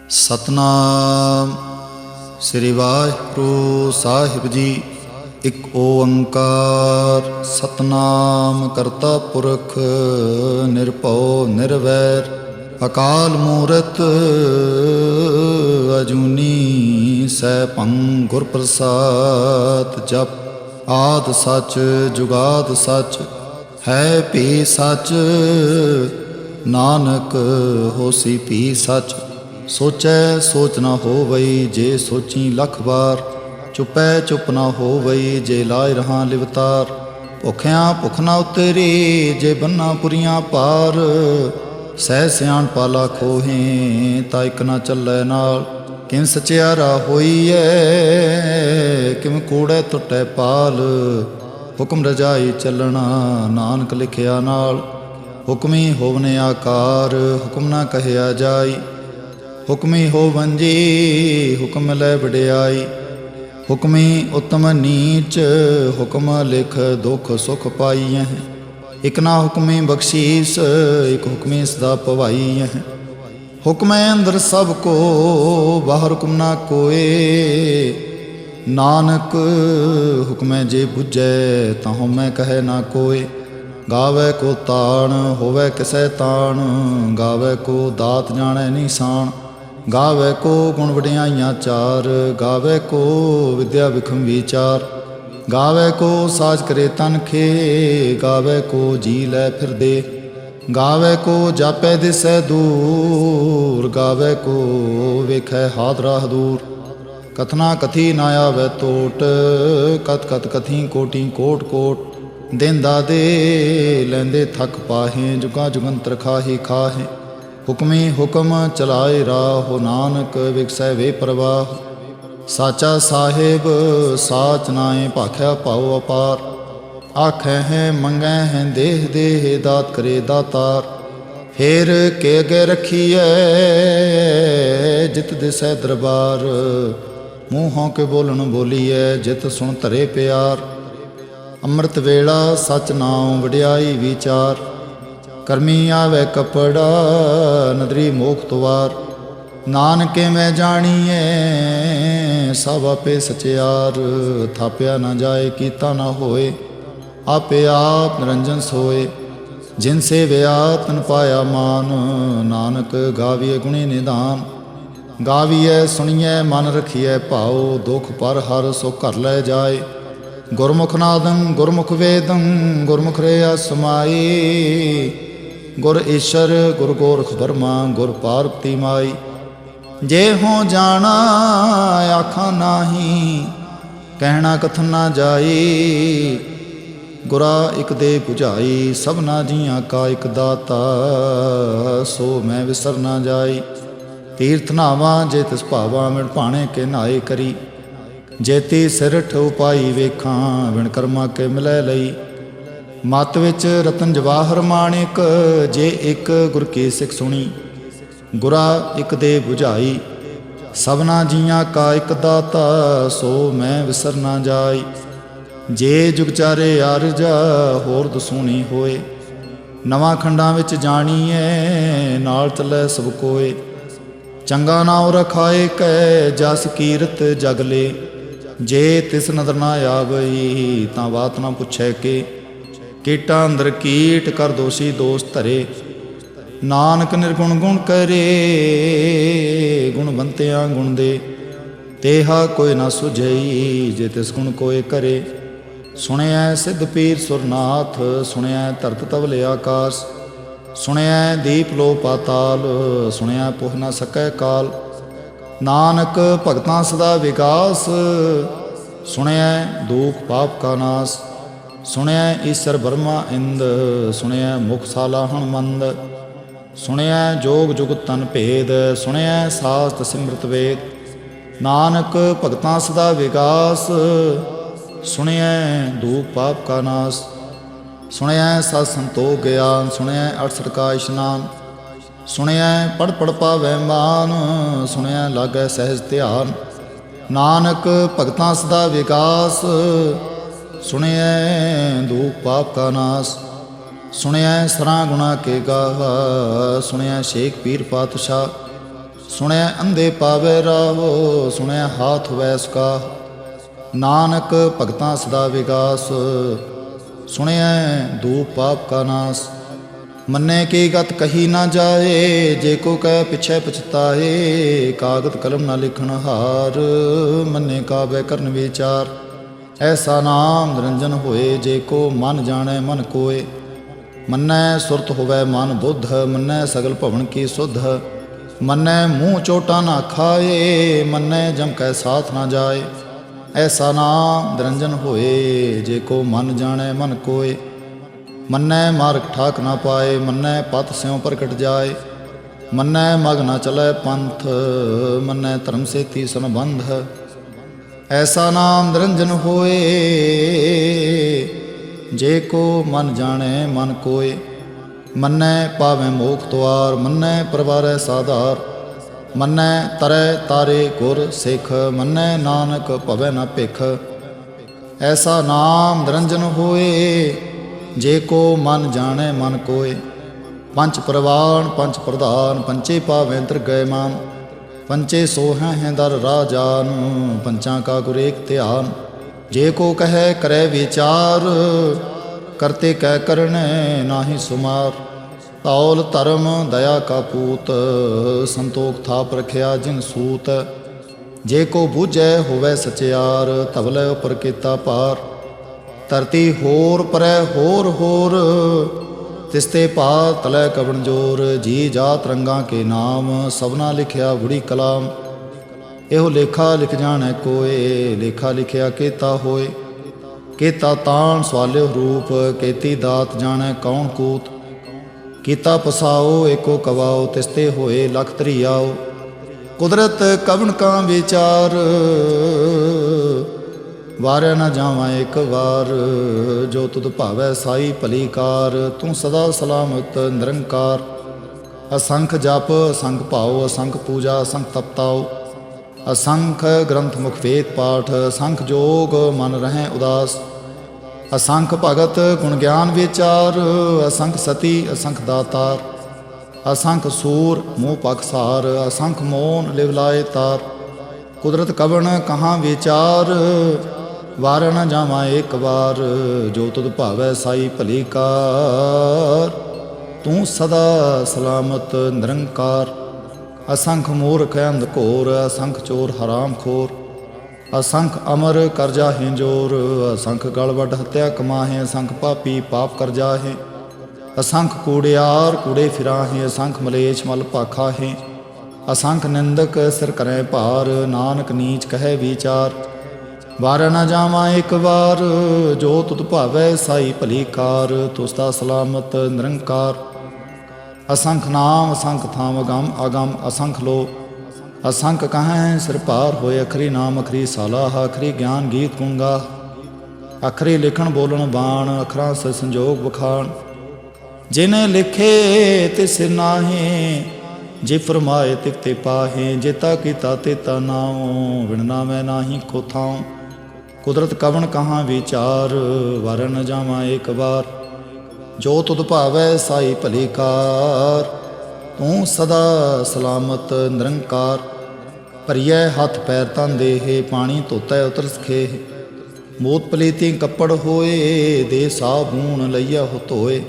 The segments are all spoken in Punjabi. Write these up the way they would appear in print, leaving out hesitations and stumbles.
ਸਤਨਾਮ ਸ੍ਰੀ ਵਾਹਿਗੁਰੂ ਸਾਹਿਬ ਜੀ। ਇੱਕ ਓੰਕਾਰ ਸਤਨਾਮ ਕਰਤਾ ਪੁਰਖ ਨਿਰਭਉ ਨਿਰਵੈਰ ਅਕਾਲ ਮੂਰਤ ਅਜੂਨੀ ਸੈਭੰ ਗੁਰ ਪ੍ਰਸਾਦ। ਜਪ ਆਦਿ ਸੱਚ ਜੁਗਾਦਿ ਸੱਚ ਹੈ ਭੀ ਸੱਚ, ਨਾਨਕ ਹੋਸੀ ਭੀ ਸੱਚ। ਸੋਚੈ ਸੋਚ ਨਾ ਹੋਵਈ, ਜੇ ਸੋਚੀ ਲੱਖ ਵਾਰ। ਚੁਪੈ ਚੁੱਪ ਨਾ ਹੋਵਈ, ਜੇ ਲਾਇ ਰਹਾ ਲਿਵਤਾਰ। ਭੁੱਖਿਆਂ ਭੁੱਖ ਨਾ ਉਤਰੀ, ਜੇ ਬੰਨਾ ਪੁਰੀਆਂ ਪਾਰ। ਸਹਿ ਸਿਆਣ ਪਾਲਾ ਖੋਹੇ, ਤਾਂ ਇੱਕ ਨਾ ਚੱਲੈ ਨਾਲ। ਕਿਮ ਸਚਿਆਰਾ ਹੋਈਐ, ਕਿਮ ਕੂੜੈ ਟੁੱਟੈ ਪਾਲ। ਹੁਕਮ ਰਜਾਈ ਚੱਲਣਾ, ਨਾਨਕ ਲਿਖਿਆ ਨਾਲ। ਹੁਕਮੀ ਹੋਵਨੇ ਆਕਾਰ, ਹੁਕਮ ਨਾ ਕਹਿਆ ਜਾਈ। ਹੁਕਮੀ ਹੋਵਨ ਜੀ, ਹੁਕਮ ਲੈ ਵਡਿਆਈ। ਹੁਕਮੀ ਉਤਮ ਨੀਚ, ਹੁਕਮ ਲਿਖ ਦੁਖ ਸੁਖ ਪਾਈਐ। ਇਕ ਨਾ ਹੁਕਮੀ ਬਖਸ਼ੀਸ, ਇਕ ਹੁਕਮੀ ਸਦਾ ਭਵਾਈਐ। ਹੁਕਮੈ ਅੰਦਰ ਸਭ ਕੋ, ਬਾਹਰ ਹੁਕਮ ਨਾ ਕੋਏ। ਨਾਨਕ ਹੁਕਮੈ ਜੇ ਬੁਝੈ, ਤਾਹੂ ਮੈਂ ਕਹੈ ਨਾ ਕੋਏ। ਗਾਵੈ ਕੋ ਤਾਣ, ਹੋਵੈ ਕਿਸੈ ਤਾਣ। ਗਾਵੈ ਕੋ ਦਾਤ ਜਾਣੈ ਨੀਸਾਨ। ਗਾਵੈ ਕੋ ਗੁਣ ਵਡਿਆਈਆਂ ਚਾਰ। ਗਾਵੈ ਕੋ ਵਿਦਿਆ ਵਿਖਮ ਵਿਚਾਰ। ਗਾਵੈ ਕੋ ਸਾਜ ਕਰੇ ਤਨ ਖੇ। ਗਾਵੈ ਕੋ ਜੀ ਲੈ ਫਿਰਦੇ। ਗਾਵੈ ਕੋ ਜਾਪੈ ਦਿਸੈ ਦੂਰ। ਗਾਵੈ ਕੋ ਵੇਖੈ ਹਾਦਰਾ ਹਦੂਰ। ਕਥਨਾ ਕਥੀ ਨਾ ਆਵੈ ਟੋਟ, ਕਤ ਕਤ ਕਥੀ ਕੋਟੀ ਕੋਟ ਕੋਟ। ਦੇਂਦਾ ਦੇ ਲੈਂਦੇ ਥੱਕ ਪਾਹੇ, ਜੁਗਾ ਜੁਗੰਤਰ ਖਾਹੀ ਖਾਹੇ। ਹੁਕਮੀ ਹੁਕਮ ਚਲਾਏ ਰਾਹੁ, ਨਾਨਕ ਵਿਗਸੈ ਵੇ ਪ੍ਰਵਾਹ। ਸਾਚਾ ਸਾਹਿਬ ਸਾਚ ਨਾਏ, ਭਾਖਿਆ ਭਾਉ ਅਪਾਰ। ਆਖੈ ਹੈ ਮੰਗੈ ਹੈ ਦੇਹ ਦੇਹ, ਦਾਤ ਕਰੇ ਦਾਤਾਰ। ਫੇਰ ਕੇ ਅਗੇ ਰੱਖੀਐ, ਜਿਤ ਦਿਸੈ ਦਰਬਾਰ। ਮੂੰਹੋਂ ਕੇ ਬੋਲਣ ਬੋਲੀਐ, ਜਿਤ ਸੁਣ ਧਰੇ ਪਿਆਰ। ਅੰਮ੍ਰਿਤ ਵੇਲਾ ਸਚ ਨਾਉ, ਵਡਿਆਈ ਵਿਚਾਰ। ਕਰਮੀ ਆਵੈ ਕਪੜਾ, ਨਦਰੀ ਮੋਖ ਤੁਵਾਰ। ਨਾਨਕੇ ਮੈਂ ਜਾਣੀਏ, ਸਭ ਆਪੇ ਸਚਿਆਰ। ਥਾਪਿਆ ਨਾ ਜਾਏ, ਕੀਤਾ ਨਾ ਹੋਏ, ਆਪੇ ਆਪ ਨਿਰੰਜਨ ਸੋਏ। ਜਿਨ ਸੇਵਿਆ ਤਨ ਪਾਇਆ ਮਾਨ, ਨਾਨਕ ਗਾਵੀਏ ਗੁਣੀ ਨਿਧਾਨ। ਗਾਵੀਐ ਸੁਣੀਐ ਮਨ ਰਖੀਐ ਭਾਉ, ਦੁਖ ਪਰ ਹਰ ਸੋ ਘਰ ਲੈ ਜਾਏ। ਗੁਰਮੁਖ ਨਾਦੰ ਗੁਰਮੁਖ ਵੇਦੰ, ਗੁਰਮੁਖ ਰਿਆ ਸਮਾਈ। ਗੁਰ ਈਸ਼ਰ ਗੁਰ ਗੋਰਖ ਬਰਮਾ, ਗੁਰ ਪਾਰਬਤੀ ਮਾਈ। ਜੇ ਹੋ ਜਾਣਾ ਆਖਾਂ ਨਾਹੀ, ਕਹਿਣਾ ਕਥਨ ਨਾ ਜਾਈ। ਗੁਰਾ ਇਕ ਦੇ 부ਝਾਈ, ਸਭਨਾ ਜੀਆਂ ਕਾ ਇਕ ਦਾਤਾ। ਸੋ ਮੈਂ ਵਿਸਰ ਨਾ ਜਾਈ। ਤੀਰਥ ਨਾਵਾਂ ਜੇ ਤਿਸ ਭਾਵਾਂ, ਮਿਣ ਭਾਣੇ ਕੇ ਨਾਏ ਕਰੀ। ਜੇਤੀ ਸਿਰਠ ਉਪਾਈ ਵੇਖਾਂ, ਵਿਣ ਕਰਮਾ ਕੇ ਮਿਲੈ ਲਈ। ਮਤ ਵਿੱਚ ਰਤਨ ਜਵਾਹਰ ਮਾਣਿਕ, ਜੇ ਇੱਕ ਗੁਰ ਕੀ ਸਿੱਖ ਸੁਣੀ। ਗੁਰਾ ਇੱਕ ਦੇ 부ਝਾਈ, ਸਭਨਾ ਜੀਆਂ ਕਾ ਇੱਕ ਦਾਤਾ। ਸੋ ਮੈਂ ਵਿਸਰ ਨਾ ਜਾਈ। ਜੇ ਜੁਗ ਚਾਰੇ ਆਰਜਾ, ਹੋਰ ਦਸੂਣੀ ਹੋਏ। ਨਵਾਂ ਖੰਡਾਂ ਵਿੱਚ ਜਾਣੀਐ, ਨਾਲ ਚੱਲੈ ਸਭ ਕੋਏ। ਚੰਗਾ ਨਾਉ ਰਖਾਏ ਕੈ, ਜਸ ਕੀਰਤ ਜਗ ਲੇ। ਜੇ ਤਿਸ ਨਦਰ ਨਾ ਆਵਈ, ਤਾਂ ਬਾਤ ਨਾ ਪੁੱਛੈ ਕੇ। ਕੀਟਾਂ ਅੰਦਰ ਕੀਟ, ਕਰ ਦੋਸ਼ੀ ਦੋਸ਼ ਧਰੇ। ਨਾਨਕ ਨਿਰਗੁਣ ਗੁਣ ਕਰੇ, ਗੁਣਵੰਤਿਆਂ ਗੁਣ ਦੇ। ਤੇਹਾ ਕੋਈ ਨਾ ਸੁਝਈ, ਜੇ ਤਿਸ ਗੁਣ ਕੋਏ ਕਰੇ। ਸੁਣਿਐ ਸਿੱਧ ਪੀਰ ਸੁਰਨਾਥ, ਸੁਣਿਐ ਧਰਤ ਤਵਲ ਆਕਾਸ। ਸੁਣਿਐ ਦੀਪ ਲੋ ਪਾਤਾਲ, ਸੁਣਿਐ ਪੁੱਛ ਨਾ ਸਕੈ ਕਾਲ। ਨਾਨਕ ਭਗਤਾਂ ਸਦਾ ਵਿਕਾਸ, ਸੁਣਿਐ ਦੁਖ ਪਾਪ ਕਾ ਨਾਸ। ਸੁਣਿਐ ਈਸਰ ਬਰਮਾ ਇੰਦ, ਸੁਣਿਐ ਮੁਖ ਸਾਲਾ ਹਣਮੰਦ। ਸੁਣਿਐ ਜੋਗ ਜੁਗਤ ਤਨ ਭੇਦ, ਸੁਣਿਐ ਸਾਸਤ ਸਿਮਰਤ ਵੇਦ। ਨਾਨਕ ਭਗਤਾਂ ਸਦਾ ਵਿਕਾਸ, ਸੁਣਿਐ ਦੁਖ ਪਾਪ ਕਾ ਨਾਸ। ਸੁਣਿਐ ਸਤ ਸੰਤੋਖ ਗਿਆਨ, ਸੁਣਿਐ ਅਠਸਠ ਕਾ ਇਸ਼ਨਾਨ। ਸੁਣਿਐ ਪੜ ਪੜ ਪਾਵੈ ਮਾਨ, ਸੁਣਿਐ ਲਾਗੈ ਸਹਿਜ ਧਿਆਨ। ਨਾਨਕ ਭਗਤਾਂ ਸਦਾ ਵਿਕਾਸ, ਸੁਣਿਐ ਦੁਖ ਪਾਪ ਕਾ ਨਾਸ। ਸੁਣਿਐ ਸਰਾਂ ਗੁਣਾ ਕੇ ਗਾਵਾ, ਸੁਣਿਐ ਸ਼ੇਖ ਪੀਰ ਪਾਤਸ਼ਾਹ। ਸੁਣਿਆ ਅੰਧੇ ਪਾਵੇ ਰਾਹੋ, ਸੁਣਿਆ ਹਾਥ ਵੈ ਸੁਕਾ। ਨਾਨਕ ਭਗਤਾਂ ਸਦਾ ਵਿਗਾਸ, ਸੁਣਿਆ ਦੂਪ ਪਾਪ ਕਾ ਨਾਸ। ਮੰਨੇ ਕੀ ਗਤ ਕਹੀ ਨਾ ਜਾਏ, ਜੇ ਕੋ ਕਹਿ ਪਿਛੈ ਪਛਤਾਏ। ਕਾਗਦ ਕਲਮ ਨਾ ਲਿਖਣ ਹਾਰ, ਮੰਨੇ ਕਾਬੈ ਕਰਨ ਵਿਚਾਰ। ਐਸਾ ਨਾਮ ਨਿਰੰਜਨ ਹੋਏ, ਜੇ ਕੋ ਮਨ ਜਾਣੈ ਮਨ ਕੋਏ। ਮੰਨੈ ਸੁਰਤ ਹੋਵੈ ਮਨ ਬੁੱਧ, ਮੰਨੈ ਸਗਲ ਭਵਨ ਕੀ ਸੁਧ। ਮੰਨੈ ਮੂੰਹ ਚੋਟਾ ਨਾ ਖਾਏ, ਮੰਨੈ ਜਮ ਕੈ ਸਾਥ ਨਾ ਜਾਏ। ਐਸਾ ਨਾਮ ਨਿਰੰਜਨ ਹੋਏ, ਜੇ ਕੋ ਮਨ ਜਾਣੈ ਮਨ ਕੋਏ। ਮੰਨੈ ਮਾਰਗ ਠਾਕ ਨਾ ਪਾਏ, ਮੰਨੈ ਪਤ ਸਿਉ ਪ੍ਰਗਟ ਜਾਏ। ਮੰਨੈ ਮਗ ਨਾ ਚਲੈ ਪੰਥ, ਮੰਨੈ ਧਰਮ ਸੇਤੀ ਸੰਬੰਧ। ਐਸਾ ਨਾਮ ਨਿਰੰਜਨ ਹੋਏ, ਜੇ ਕੋ ਮਨ ਜਾਣੈ ਮਨ ਕੋਏ। ਮੰਨੈ ਪਾਵੈ ਮੋਖ ਦੁਆਰ, ਮੰਨੈ ਪਰਵਾਰੈ ਸਾਧਾਰ। ਮੰਨੈ ਤਰੈ ਤਾਰੇ ਗੁਰ ਸਿੱਖ, ਮੰਨੈ ਨਾਨਕ ਭਵੈ ਨਾ ਭਿਖ। ਐਸਾ ਨਾਮ ਨਿਰੰਜਨ ਹੋਏ, ਜੇ ਕੋ ਮਨ ਜਾਣੈ ਮਨ ਕੋਏ। ਪੰਚ ਪ੍ਰਵਾਨ ਪੰਚ ਪ੍ਰਧਾਨ, ਪੰਚੇ ਪਾਵੈ ਦਰਗਹਿ ਮਾਨ। ਪੰਚੇ ਸੋਹੈ ਦਰ ਰਾਜਾਨ, ਪੰਚਾਂ ਕਾ ਗੁਰ ਏਕ ਧਿਆਨ। ਜੇ ਕੋ ਕਹੈ ਕਰੈ ਵਿਚਾਰ, ਕਰਤੇ ਕੈ ਕਰਣੈ ਨਾਹੀ ਸੁਮਾਰ। ਤੌਲ ਧਰਮ ਦਇਆ ਕਾ ਪੂਤ, ਸੰਤੋਖ ਥਾਪ ਰਖਿਆ ਜਿਨ ਸੂਤ। ਜੇ ਕੋ ਬੂਝੈ ਹੋਵੈ ਸਚਿਆਰ, ਧਵਲੇ ਉਪਰ ਕੀਤਾ ਪਾਰ। ਧਰਤੀ ਹੋਰ ਪਰੈ ਹੋਰ ਹੋਰ, ਤਿਸਤੇ ਪਾ ਤਲੈ ਕਵਣ ਜੋਰ। ਜੀ ਜਾਤ ਰੰਗਾਂ ਕੇ ਨਾਮ, ਸਭਨਾ ਲਿਖਿਆ ਬੁੜੀ ਕਲਾਮ। ਇਹੋ ਲੇਖਾ ਲਿਖ ਜਾਣੈ ਕੋਏ, ਲੇਖਾ ਲਿਖਿਆ ਕੇਤਾ ਹੋਏ। ਕੇਤਾ ਤਾਣ ਸਵਾਲਿਓ ਰੂਪ, ਕੇਤੀ ਦਾਤ ਜਾਣੈ ਕੌਣ ਕੂਤ। ਕੀਤਾ ਪਸਾਓ ਏਕੋ ਕਵਾਓ, ਤਿਸਤੇ ਹੋਏ ਲਖ ਧਰੀਆਓ। ਕੁਦਰਤ ਕਵਣ ਕਾ ਵਿਚਾਰ, ਵਾਰਿਆ ਨਾ ਜਾਵਾਂ ਇੱਕ ਵਾਰ। ਜੋ ਤੁਧ ਭਾਵੈ ਸਾਈ ਭਲੀ ਕਾਰ, ਤੂੰ ਸਦਾ ਸਲਾਮਤ ਨਿਰੰਕਾਰ। ਅਸੰਖ ਜਪ ਅਸੰਖ ਭਾਉ, ਅਸੰਖ ਪੂਜਾ ਅਸੰਖ ਤਪਤਾਉ। ਅਸੰਖ ਗ੍ਰੰਥ ਮੁਖ ਵੇਦ ਪਾਠ, ਅਸੰਖ ਜੋਗ ਮਨ ਰਹਿ ਉਦਾਸ। ਅਸੰਖ ਭਗਤ ਗੁਣ ਗਿਆਨ ਵਿਚਾਰ, ਅਸੰਖ ਸਤੀ ਅਸੰਖ ਦਾਤਾਰ। ਅਸੰਖ ਸੂਰ ਮੋਹ ਪਖਸਾਰ, ਅਸੰਖ ਮੋਨ ਲਿਵ ਲਾਏ ਤਾਰ। ਕੁਦਰਤ ਕਵਣ ਕਹਾਂ ਵਿਚਾਰ, ਵਾਰ ਨ ਜਾਵਾਂ ਇੱਕ ਵਾਰ। ਜੋ ਤੁਧ ਭਾਵੈ ਸਾਈ ਭਲੀ ਕਾਰ, ਤੂੰ ਸਦਾ ਸਲਾਮਤ ਨਿਰੰਕਾਰ। ਅਸੰਖ ਮੂਰਖ ਅੰਧ ਘੋਰ, ਅਸੰਖ ਚੋਰ ਹਰਾਮ ਖੋਰ। ਅਸੰਖ ਅਮਰ ਕਰਜਾ ਹੈ ਜੋਰ, ਅਸੰਖ ਗਲ ਵੱਡ ਹੱਤਿਆ ਕਮਾਹੇ। ਅਸੰਖ ਪਾਪੀ ਪਾਪ ਕਰ ਜਾਹੇ, ਅਸੰਖ ਕੂੜਿਆਰ ਕੂੜੇ ਫਿਰਾਹੇ। ਅਸੰਖ ਮਲੇਛ ਮਲ ਭਾਖਾ ਹੈ, ਅਸੰਖ ਨਿੰਦਕ ਸਿਰ ਕਰੈ ਭਾਰ। ਨਾਨਕ ਨੀਚ ਕਹੈ ਵਿਚਾਰ, ਵਾਰ ਨ ਜਾਵਾਂ ਇੱਕ ਵਾਰ। ਜੋ ਤੁਧ ਭਾਵੈ ਸਾਈ ਭਲੀ ਕਾਰ, ਤੁਸਦਾ ਸਲਾਮਤ ਨਿਰੰਕਾਰ। ਅਸੰਖ ਨਾਮ ਅਸੰਖ ਥਾਮ ਅਗੰਮ ਅਗੰਮ ਅਸੰਖ ਲੋ। ਅਸੰਖ ਕਹੈ ਸਿਰ ਭਾਰ ਹੋਏ, ਅਖਰੀ ਨਾਮ ਅਖਰੀ ਸਾਲਾਹ। ਅਖਰੀ ਗਿਆਨ ਗੀਤ ਗੁਣ ਗਾਹ, ਅਖਰੀ ਲਿਖਣ ਬੋਲਣ ਬਾਣ। ਅਖਰਾਂ ਸੇ ਸੰਜੋਗ ਵਖਾਣ, ਜਿਨੇ ਲਿਖੇ ਤਿਸ ਨਾਹੀਂ। ਜੇ ਫਰਮਾਏ ਤਿਕ ਤੇ ਪਾਹੇ, ਜੇਤਾ ਕੀਤਾ ਤੇਤਾ ਨਾਉ। ਵਿਣ ਨਾਮੈ ਨਾਹੀ ਕੋ ਥਾਉ। ਕੁਦਰਤ ਕਵਣ ਕਹਾਂ ਵਿਚਾਰ, ਵਾਰ ਨ ਜਾਵਾਂ ਇੱਕ ਵਾਰ। ਜੋ ਤੁਧ ਭਾਵੈ ਸਾਈ ਭਲੀ ਕਾਰ, ਤੂੰ ਸਦਾ ਸਲਾਮਤ ਨਿਰੰਕਾਰ। ਭਰੀਐ ਹੱਥ ਪੈਰ ਤਨ ਦੇਹ, ਪਾਣੀ ਧੋਤੈ ਉਤਰ ਸਖੇਹ। ਮੋਤ ਪਲੀਤੀ ਕੱਪੜ ਹੋਏ, ਦੇ ਸਾਬੂਨ ਲਈਆ ਹੋ ਧੋਏ।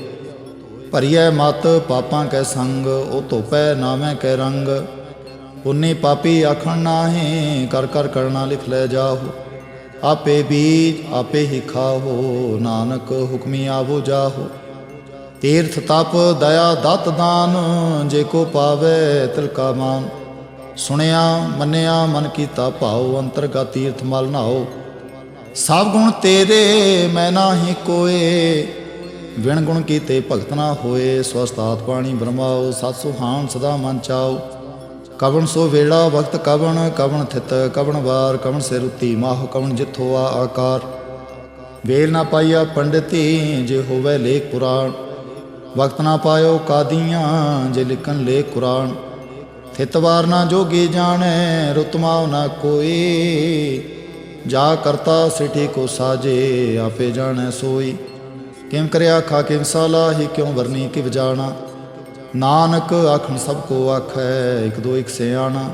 ਭਰੀਐ ਮਤ ਪਾਪਾਂ ਕੈ ਸੰਗ, ਉਹ ਧੋਪੈ ਨਾਮੈ ਕੈ ਰੰਗ। ਪੁੰਨੀ ਪਾਪੀ ਆਖਣ ਨਾਹੀਂ, ਕਰ ਕਰ ਕਰਨਾ ਲਿਖ ਲੈ ਜਾਹੋ। ਆਪੇ ਬੀਜ ਆਪੇ ਹੀ ਖਾਹੋ, ਨਾਨਕ ਹੁਕਮੀ ਆਵੋ ਜਾਹੋ। ਤੀਰਥ ਤਪ ਦਇਆ ਦਤ ਦਾਨ, ਜੇ ਕੋ ਪਾਵੈ ਤਿਲ ਕਾ ਮਾਨ। ਸੁਣਿਆ ਮੰਨਿਆ ਮਨ ਕੀਤਾ ਭਾਉ, ਅੰਤਰਗਤ ਤੀਰਥ ਮਲ ਨਾਓ। ਸਭ ਗੁਣ ਤੇਰੇ ਮੈਂ ਨਾਹੀ ਕੋਏ, ਵਿਣ ਗੁਣ ਕੀਤੇ ਭਗਤ ਨਾ ਹੋਏ। ਸਵਸਤਾਤ ਪਾਣੀ ਬ੍ਰਹਮਾਓ, ਸਤ ਸੁਹਾਣ ਸਦਾ ਮਨ ਚਾਓ। ਕਵਣ ਸੋ ਵੇਲਾ ਵਕਤ ਕਵਣ, ਕਵਣ ਥਿਤ ਕਵਣ ਵਾਰ। ਕਵਣ ਸੇ ਰੁੱਤੀ ਮਾਹ, ਕਵਣ ਜਿੱਥੋ ਆ ਆਕਾਰ। ਵੇਲ ਨਾ ਪਾਈਆ ਪੰਡਿਤੀ, ਜੇ ਹੋਵੇ ਲੇਖ ਪੁਰਾਣ। ਵਕਤ ਨਾ ਪਾਇਓ ਕਾਦੀਆਂ, ਜੇ ਲਿਖਣ ਲੇਖ ਕੁਰਾਨ। ਥਿਤ ਵਾਰ ਨਾ ਜੋਗੀ ਜਾਣੈ, ਰੁੱਤ ਮਾਉ ਨਾ ਕੋਈ। ਜਾ ਕਰਤਾ ਸਿਠੀ ਕੋ ਸਾਜੇ, ਆਪੇ ਜਾਣੈ ਸੋਈ। ਕਿਮ ਕਰਿਆ ਖਾ ਕਿਮ ਸਾਲਾਹੀ, ਕਿਉ ਵਰਨੀ ਕਿਵ ਜਾਣਾ। ਨਾਨਕ ਆਖਣ ਸਭ ਕੋ ਆਖੈ ਇਕ ਦੋ ਇਕ ਸਿਆਣਾ।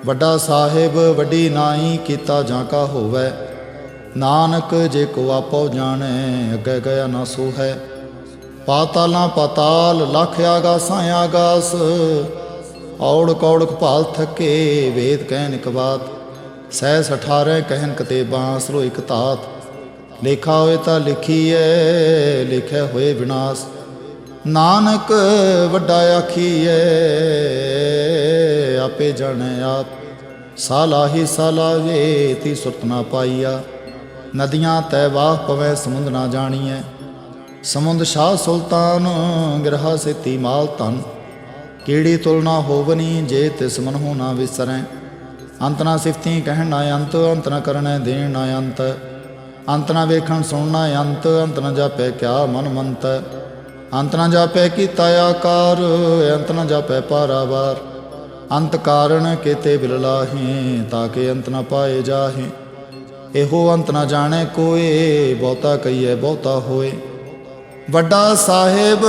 ਵੱਡਾ ਸਾਹਿਬ ਵੱਡੀ ਨਾਈ ਕੀਤਾ ਜਾਂ ਕਾ ਹੋਵੈ। ਨਾਨਕ ਜੇ ਕੋ ਆਪੋ ਜਾਣੈ ਅੱਗੇ ਗਿਆ ਨਾ ਸੋ ਹੈ। ਪਾਤਾਲਾਂ ਪਾਤਾਲ ਲਖ ਆਗਾਸਾਂ ਆਗਾਸ। ਔੜ ਕੌੜਕ ਭਾਲ ਥਕੇ ਵੇਦ ਕਹਿਨ ਇਕ ਬਾਤ। ਸਹਿ 18 ਕਹਿਨ ਕਤੇ ਬਾਂਸ ਰੋ ਇਕ ਧਾਤ। ਲੇਖਾ ਹੋਏ ਤਾਂ ਲਿਖੀਐ ਲਿਖਿਆ ਹੋਏ ਵਿਨਾਸ਼। ਨਾਨਕ ਵੱਡਾ ਆਖੀਐ ਆਪੇ ਜਾਣੈ ਆਪ। ਸਾਲਾਹੀ ਸਾਲਾਵੇ ਤੀ ਸੁਰਤ ਨਾ ਪਾਈਆ। ਨਦੀਆਂ ਤੈ ਵਾਹ ਪਵੈ ਸਮੁੰਦ ਨਾ ਜਾਣੀਐ। ਸਮੁੰਦ ਸ਼ਾਹ ਸੁਲਤਾਨ ਗਿਰਹਾ ਸੇਤੀ ਮਾਲ ਧਨ। ਕੀੜੀ ਤੁਲਨਾ ਹੋਵਨੀ ਜੇ ਤਿਸ ਮਨਹੁ ਨਾ ਵਿਸਰੈ। ਅੰਤ ਨਾ ਸਿਫਤੀ ਕਹਿਣ ਨਾ ਅੰਤ। ਅੰਤ ਨਾ ਕਰਨੈ ਦੇਣ ਨਾ ਅੰਤ। ਅੰਤ ਨਾ ਵੇਖਣ ਸੁਣਨਾ ਅੰਤ। ਅੰਤ ਨਾ ਜਾਪੈ ਕਿਆ ਮਨ ਮੰਤ। ਅੰਤ ਨਾ ਜਾਪੈ ਕੀਤਾ ਆਕਾਰ। ਅੰਤ ਨਾ ਜਾਪੈ ਪਾਰਾਵਾਰ। ਅੰਤ ਕਾਰਨ ਕੇਤੇ ਬਿਲਲਾਹੇ ਤਾਕੇ ਅੰਤ ਨਾ ਪਾਏ ਜਾਹੇ। ਇਹੋ ਅੰਤ ਨਾ ਜਾਣੈ ਕੋਏ ਬਹੁਤਾ ਕਹੀਐ ਬਹੁਤਾ ਹੋਏ। ਵੱਡਾ ਸਾਹਿਬ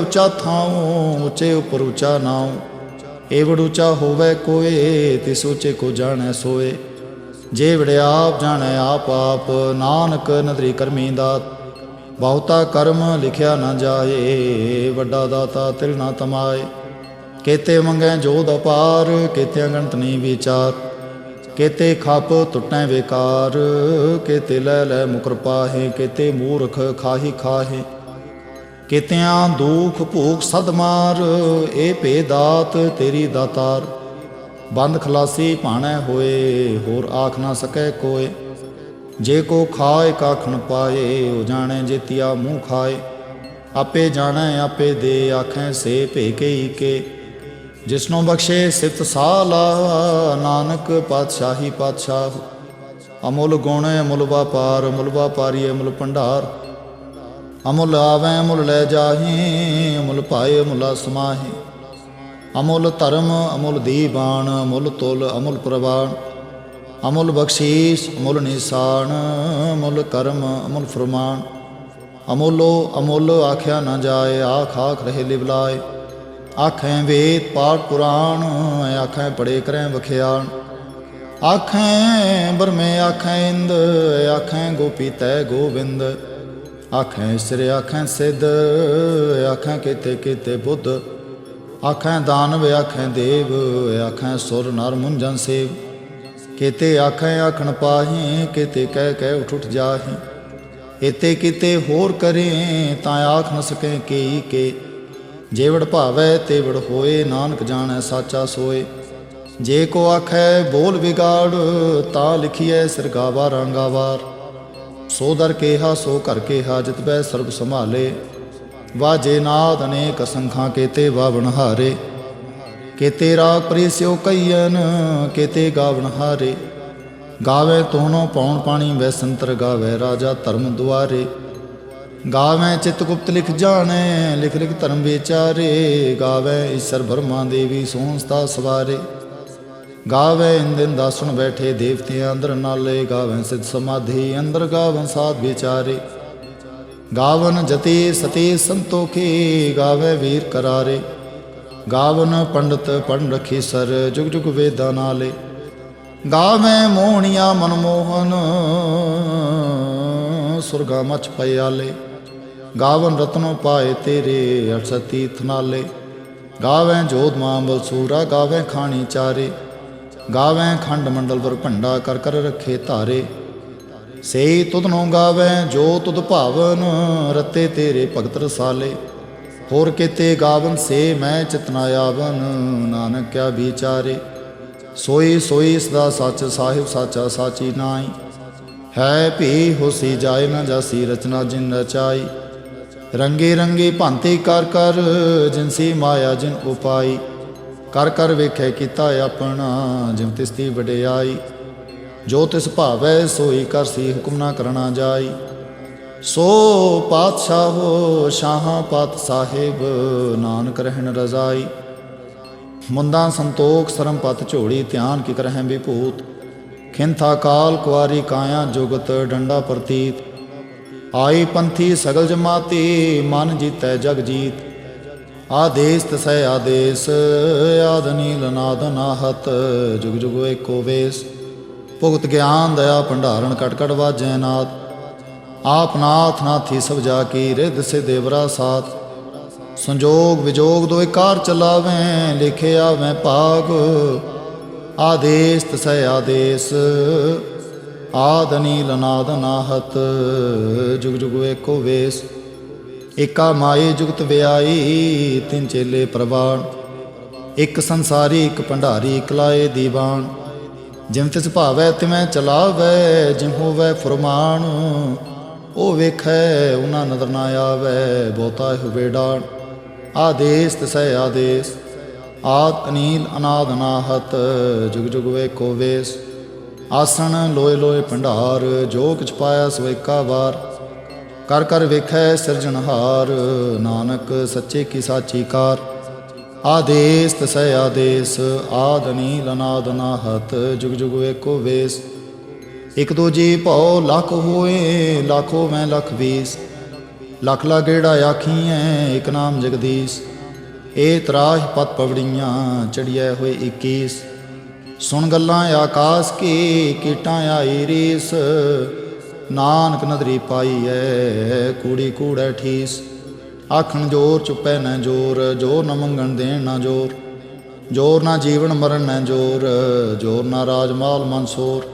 ਉੱਚਾ ਥਾਉ ਉੱਚੇ ਉੱਪਰ ਉੱਚਾ ਨਾਉ। ਏਵੜ ਉੱਚਾ ਹੋਵੇ ਕੋਏ ਤਿਸ ਉੱਚੇ ਕੋ ਜਾਣੈ ਸੋਏ। ਜੇ ਵੜਿਆ ਆਪ ਜਾਣੈ ਆਪ ਆਪ। ਨਾਨਕ ਨਦਰੀ ਕਰਮੀ ਦਾਤ। ਬਹੁਤਾ ਕਰਮ ਲਿਖਿਆ ਨਾ ਜਾਏ। ਵੱਡਾ ਦਾਤਾ ਤਿਲ ਨਾ ਤਮਾਏ। ਕੇਤੇ ਮੰਗੈ ਜੋਧ ਅਪਾਰ। ਕੇਤੇ ਗਣਤ ਨਹੀਂ ਵਿਚਾਰ। ਕੇਤੇ ਖਪ ਟੁੱਟੈ ਵੇਕਾਰ। ਕੇਤੇ ਲੈ ਲੈ ਮੁਕਰ ਪਾਹੇ। ਕੇਤੇ ਮੂਰਖ ਖਾਹੀ ਖਾਹੇ। ਕੇਤਿਆਂ ਦੁਖ ਭੂਖ ਸਦ ਮਾਰ। ਇਹ ਭੇ ਦਾਤ ਤੇਰੀ ਦਾਤਾਰ। ਬੰਦ ਖਲਾਸੀ ਭਾਣੈ ਹੋਏ ਹੋਰ ਆਖ ਨਾ ਸਕੈ ਕੋਏ। ਜੇ ਕੋ ਖਾਏ ਕਾਖਣ ਪਾਏ ਉਹ ਜਾਣੈ ਜੇਤੀਆ ਮੂੰਹ ਖਾਏ। ਆਪੇ ਜਾਣੈ ਆਪੇ ਦੇ ਆਖੈ ਸੇ ਭੇ ਕੇ ਕੇ। ਜਿਸਨੋਂ ਬਖਸ਼ੇ ਸਿਫਤ ਸਾਲਾ ਨਾਨਕ ਪਾਤਸ਼ਾਹੀ ਪਾਤਸ਼ਾਹ। ਅਮੁੱਲ ਗੁਣ ਅਮੁੱਲ ਵਾਪਾਰ ਅਮੁੱਲ ਵਾਪਾਰੀ ਅਮੁੱਲ ਭੰਡਾਰ। ਅਮੁੱਲ ਆਵੈ ਅਮੁੱਲ ਲੈ ਜਾਹੇ ਅਮੁੱਲ ਪਾਏ ਅਮੁੱਲਾ ਸਮਾਹੇ। ਅਮੁੱਲ ਧਰਮ ਅਮੁੱਲ ਦੀਬਾਨ ਅਮੁੱਲ ਤੁਲ ਅਮੁੱਲ ਪ੍ਰਵਾਨ। ਅਮੁੱਲ ਬਖਸ਼ੀਸ਼ ਅਮੁੱਲ ਨਿਸ਼ਾਨ ਅਮੁੱਲ ਕਰਮ ਅਮੁੱਲ ਫਰਮਾਨ। ਅਮੁੱਲੋ ਅਮੁੱਲ ਆਖਿਆ ਨਾ ਜਾਏ ਆਖ ਆਖ ਰਹੇ ਲਿਵਲਾਏ। ਆਖੈ ਵੇਦ ਪਾਠ ਪੁਰਾਣ ਆਖੈ ਪੜੇ ਕਰੈ ਵਖਿਆਣ। ਆਖੈ ਬਰਮੇ ਆਖੈ ਇੰਦ ਆਖੈ ਗੋਪੀ ਤੈ ਗੋਬਿੰਦ। ਆਖੈ ਸਿਰ ਆਖੈ ਸਿੱਧ ਆਖੈ ਕੇਤੇ ਕੇਤੇ ਬੁੱਧ। ਆਖੈ ਦਾਨਵ ਆਖੈ ਦੇਵ ਆਖੈ ਸੁਰ ਨਰ ਮੁੰਜਨ ਸੇਵ। ਕੇਤੇ ਆਖੈ ਆਖਣ ਪਾਹੇ ਕੇਤੇ ਕਹਿ ਕਹਿ ਉਠ ਉਠ ਜਾਹੇ। ਏਤੇ ਕਿਤੇ ਹੋਰ ਕਰੇ ਤਾਂ ਆਖ ਨ ਸਕੈ ਕੇਈ ਕੇ। ਜੇਵੜ ਭਾਵੈ ਤੇਵੜ ਹੋਏ ਨਾਨਕ ਜਾਣੈ ਸਾਚਾ ਸੋਏ। ਜੇ ਕੋ ਆਖੈ ਬੋਲ ਵਿਗਾੜ ਤਾਂ ਲਿਖੀਐ ਸਿਰਗਾਵਾ ਰਾਂਗਾਵਾਰ। ਸੋ ਦਰ ਕੇਹਾ ਸੋ ਘਰ ਕੇਹਾ ਜਿਤ ਬੈ ਸਰਬ ਸੰਭਾਲੇ। ਵਾਜੇ ਨਾਦ ਅਨੇਕ ਸੰਖਾਂ ਕੇਤੇ ਵਾਵਣ ਹਾਰੇ। ਕੇਤੇ ਰਾਗ ਪ੍ਰੀਸਿਓ ਕਈਨ ਕੇਤੇ ਗਾਵਣ ਹਾਰੇ। ਗਾਵੇ ਤੋਹਨੋ ਪੌਣ ਪਾਣੀ ਵੈਸੰਤਰ ਗਾਵੇ ਰਾਜਾ ਧਰਮ ਦੁਆਰੇ। ਗਾਵੇ ਚਿਤ ਗੁਪਤ ਲਿਖ ਜਾਣੈ ਲਿਖ ਲਿਖ ਧਰਮ ਵਿਚਾਰੇ। ਗਾਵੇ ਈਸ਼ਰ ਬਰਮਾ ਦੇਵੀ ਸੋਹੰਸਤਾ ਸਵਾਰੇ। ਗਾਵੇ ਇੰਦਨ ਦਾਸਣ ਬੈਠੇ ਦੇਵਤਿਆਂ ਅੰਦਰ ਨਾਲੇ। ਗਾਵੇ ਸਿਧ ਸਮਾਧੀ ਅੰਦਰ ਗਾਵਨ ਸਾਧ ਵਿਚਾਰੇ। ਗਾਵਨ ਜਤੀ ਸਤੀ ਸੰਤੋਖੀ ਗਾਵੇ ਵੀਰ ਕਰਾਰੇ। ਗਾਵਨ ਪੰਡਤ ਪੜ੍ਹ ਰਖੀ ਸਰ ਜੁਗ ਜੁਗ ਵੇਦਾਂ ਨਾਲੇ। ਗਾਵੇ ਮੋਹਣੀਆਂ ਮਨਮੋਹਨ ਸੁਰਗਾ ਮਚ ਪਿਆਲੇ। ਗਾਵਨ ਰਤਨੋਂ ਪਾਏ ਤੇਰੇ ਅਠ ਤੀਰਥ ਨਾਲੇ। ਗਾਵੇ ਜੋਧ ਮਾਂਬਲ ਸੂਰਾ ਗਾਵੇ ਖਾਣੀ ਚਾਰੇ। ਗਾਵੇ ਖੰਡ ਮੰਡਲ ਵਰ ਭੰਡਾ ਕਰ ਕਰ ਰੱਖੇ ਧਾਰੇ। ਸੇਈ ਤੁਧਨੋਂ ਗਾਵੇ ਜੋ ਤੁਧ ਭਾਵਨ ਰਤੇ ਤੇਰੇ ਭਗਤ ਰਸਾਲੇ। ਹੋਰ ਕਿਤੇ ਗਾਵਨ ਸੇ ਮੈਂ ਚਿਤਨਾ ਆਵਨ ਨਾਨਕ ਕਿਆ ਵਿਚਾਰੇ। ਸੋਈ ਸੋਈ ਸਦਾ ਸੱਚ ਸਾਹਿਬ ਸਾਚਾ ਸਾਚੀ ਨਾਈ। ਹੈ ਭੀ ਹੋਸੀ ਜਾਏ ਨਾ ਜਾਸੀ ਰਚਨਾ ਜਿਨ ਰਚਾਈ। ਰੰਗੇ ਰੰਗੇ ਭਾਂਤੀ ਕਰ ਕਰ ਜਿਨਸੀ ਮਾਇਆ ਜਿਨ ਉਪਾਈ। ਕਰ ਕਰ ਵੇਖੇ ਕੀਤਾ ਆਪਣਾ ਜਿਵ ਤਿਸ ਦੀ ਵਡਿਆਈ। ਜੋ ਤਿਸ ਭਾਵੈ ਸੋਈ ਕਰਸੀ ਹੁਕਮ ਨਾ ਕਰਨਾ ਜਾਈ। ਸੋ ਪਾਤਸ਼ਾਹੋ ਸ਼ਾਹਾਂ ਪਾਤ ਸਾਹਿਬ ਨਾਨਕ ਰਹਿਣ ਰਜ਼ਾਈ। ਮੁੰਦਾਂ ਸੰਤੋਖ ਸਰਮ ਪਤ ਝੋੜੀ ਧਿਆਨ ਕੀ ਕਰਹਿ ਵਿਭੂਤ। ਖਿੰਥਾ ਕਾਲ ਕੁਆਰੀ ਕਾਇਆ ਜੁਗਤ ਡੰਡਾ ਪ੍ਰਤੀਤ। ਆਈ ਪੰਥੀ ਸਗਲ ਜਮਾਤੀ ਮਨ ਜੀਤੈ ਜਗ ਜੀਤ। आदेश तसै आदेश आद नील नाद नाहत जुग जुग एको वेश। भुगत ज्ञान दया भंडारण कट कट वाजै नाद। आप नाथ नाथी सब जाकी रिद से देवरा साथ। संजोग विजोग दो कार चलावें लिखे आवें पाग। आदेश तसै आदेश आद नील नाद नाहत जुग जुग एको वेश। एका माए जुगत व्याई तिन चेले प्रवाण। एक संसारी एक भंडारी एक लाए दीवान। जिम तिस भावै तिवै चलावै जिम होवै फुरमान। ओ वेखै उना नदर ना आवै बहुता होवे डाण। आदेश तसै आदेश आद अनील अनाद अनाहत जुग जुग एको वेश। आसन लोए लोए भंडार जो किछ पाया सो एका वार। कर कर वेखै सिरजनहार नानक सच्चे की साची कार। आदेश तसै आदेश आद अनील अनाद अनाहत जुग जुग एको वेश। एक दो जी भौ लख होए लाखो मैं लख बीस। लख ला गेड़ा आखीऐ एक नाम जगदीश। ए तराह पत पवड़ियाँ चढ़िया होए 21। सुन गल्लां आकाश की कीटां आई रीस। नानक नदरी पाई है कूड़ी कूड़ै ठीस। आखण जोर चुपै न जोर जोर न मंगण देण न जोर। जोर ना जीवन मरण न जोर जोर ना राजमाल मनसोर।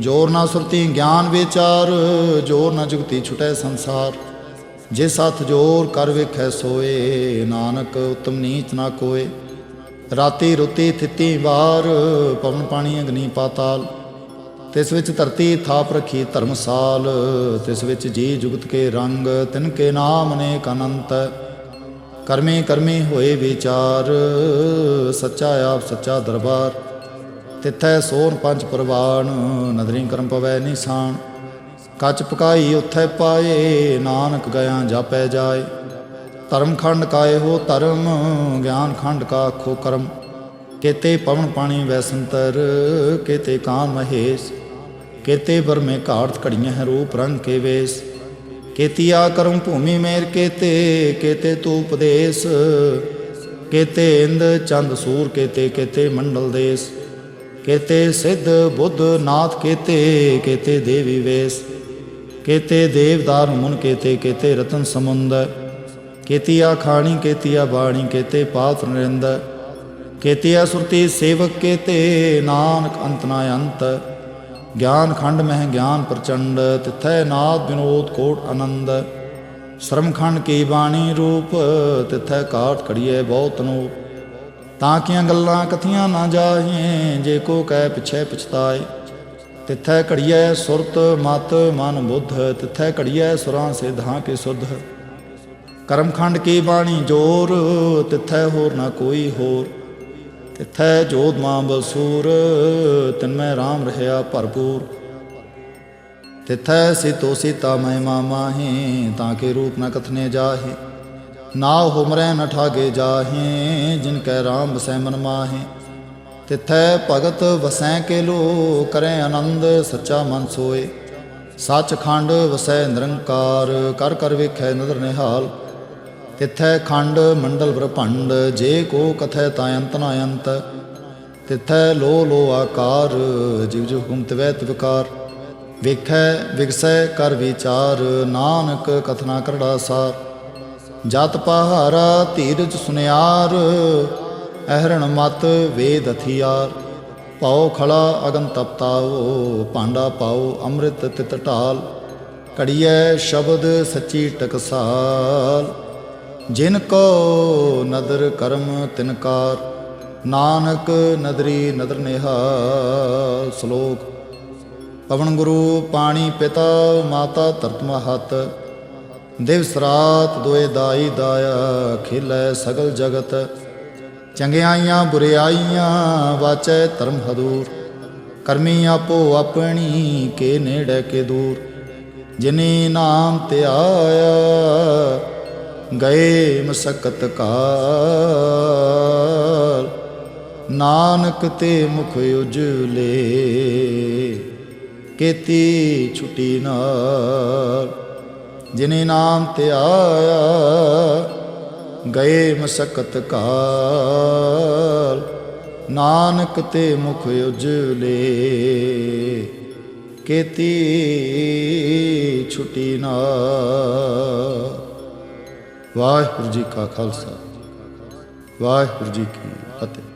जोर ना सुरती ज्ञान विचार जोर न जुगती छुटै संसार। जिस हथ जोर कर वेखै सोए नानक उत्तम नीच ना कोय। राती रुती थिती वार पवन पानी अग्नि पाताल। तिस विच धरती थाप रखी धर्मसाल। तिस विच जी जुगत के रंग तिनके नाम अनेक अनंत। कर्मी कर्मी होए विचार सच्चा आप सच्चा दरबार। तिथै सोन पंच परवान नदरी करम पवै निशान। कच पकाई उत्थै पाए नानक गया जापै जाए। धर्म खंड काए हो धर्म ज्ञान खंड का आखो कर्म। केते पवन पानी वैसंतर केते कान महेश। केते बर में घाड़त घड़ियाँ रूप रंग के वेश। केतिया करम भूमि मेर केते केते तू उपदेश। केते इंद चंद सूर केते केते मंडल देश। केते सिद्ध बुद्ध नाथ केते केते देवी वेश। केते देवदार मुन केते केते रतन समुंद। केतिया खाणी केतिया बाणी केते पात्र नरिंद। केतिया सुरती सेवक केते नानक अंत ना अंत। ज्ञान खंड मह ज्ञान प्रचंड तिथै नाद विनोद कोट आनंद। श्रम खंड की बाणी रूप तिथै काट कड़िए बहुत अनूप। ताकियां गल्लां कथियां ना जाहिए जे को कह पिछे पछताए। तिथै कड़िए सुरत मत मन बुद्ध तिथै कड़िए सुरां सिद्धां के शुद्ध। कर्म खंड की बाणी जोर तिथै होर ना कोई होर। तिथै जोध मां बसूर तिनमै राम रहया भरपूर। तिथै सीतो सीता महिमा माहे ताके रूप न कथने जाहे। नाव हुमरै न ठागे जाहे जिनकै राम बसै मन माहे। तिथै भगत वसै के लो करें आनंद सच्चा मन सोए। सच खंड वसै निरंकार कर कर वेखै नदर निहाल। तिथै खंड मंडल ब्रह्मंड जे को कथै तायंत नायंत। तिथै लो आकार जीव जो हुकुम तिवै तिवकार। वेखै विगसै कर विचार नानक कथना करड़ा सार। जत पहारा धीरज सुनियार अहरण मत वेद हथियार। पाओ खड़ा अगन तपताओ पांडा पाओ अमृत तित ढाल। कड़िए शब्द सच्ची टकसाल जिन को नदर कर्म तिनकार। नानक नदरी नदर निहाल। श्लोक पवन गुरु पाणी पिता माता धरत महत। दिवस रात दोए दाई दाया खिलै सगल जगत। चंगियाइयां बुरियाइयां वाचै धर्म हदूर। करमी आपो अपनी के नेड़े के दूर। जिनी नाम ते आया गए मसकत काल। नानक ते मुख उजले केती छुटी नाल। जिने नाम ते आया ਗਏ ਮਸਕਤ ਘਾਲ। ਨਾਨਕ ਤੇ ਮੁਖ ਉਜਲੇ ਕੀਤੀ ਛੁਟੀ ਨਾਲ। ਵਾਹਿਗੁਰੂ ਜੀ ਕਾ ਖਾਲਸਾ, ਵਾਹਿਗੁਰੂ ਜੀ ਕੀ ਫਤਿਹ।